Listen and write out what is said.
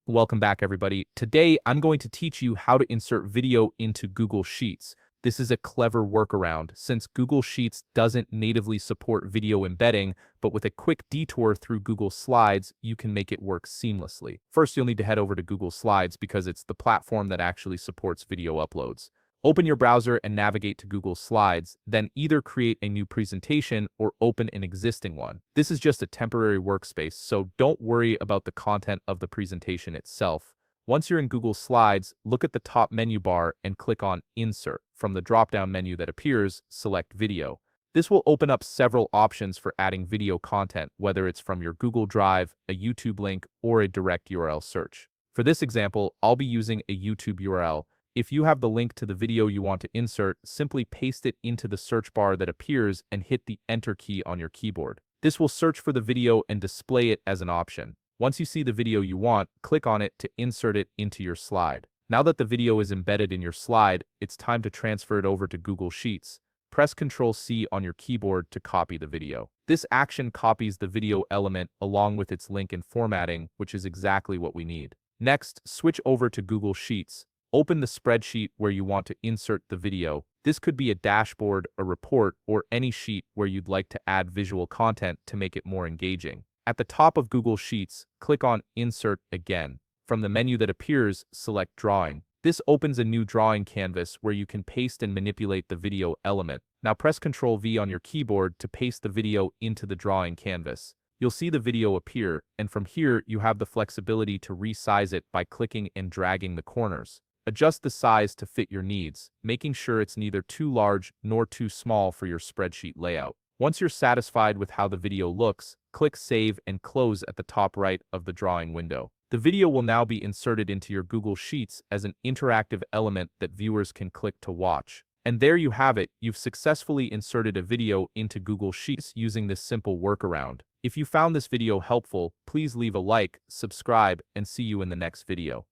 Welcome back, everybody. Today, I'm going to teach you how to insert video into Google Sheets. This is a clever workaround since Google Sheets doesn't natively support video embedding, but with a quick detour through Google Slides, you can make it work seamlessly. First, you'll need to head over to Google Slides because it's the platform that actually supports video uploads. Open your browser and navigate to Google Slides, then either create a new presentation or open an existing one. This is just a temporary workspace, so don't worry about the content of the presentation itself. Once you're in Google Slides, look at the top menu bar and click on Insert. From the drop-down menu that appears, select Video. This will open up several options for adding video content, whether it's from your Google Drive, a YouTube link, or a direct URL search. For this example, I'll be using a YouTube URL. If you have the link to the video you want to insert, simply paste it into the search bar that appears and hit the Enter key on your keyboard. This will search for the video and display it as an option. Once you see the video you want, click on it to insert it into your slide. Now that the video is embedded in your slide, it's time to transfer it over to Google Sheets. Press Ctrl+C on your keyboard to copy the video. This action copies the video element along with its link and formatting, which is exactly what we need. Next, switch over to Google Sheets. Open the spreadsheet where you want to insert the video. This could be a dashboard, a report, or any sheet where you'd like to add visual content to make it more engaging. At the top of Google Sheets, click on Insert again. From the menu that appears, select Drawing. This opens a new drawing canvas where you can paste and manipulate the video element. Now press Ctrl+V on your keyboard to paste the video into the drawing canvas. You'll see the video appear, and from here you have the flexibility to resize it by clicking and dragging the corners. Adjust the size to fit your needs, making sure it's neither too large nor too small for your spreadsheet layout. Once you're satisfied with how the video looks, click Save and Close at the top right of the drawing window. The video will now be inserted into your Google Sheets as an interactive element that viewers can click to watch. And there you have it, you've successfully inserted a video into Google Sheets using this simple workaround. If you found this video helpful, please leave a like, subscribe, and see you in the next video.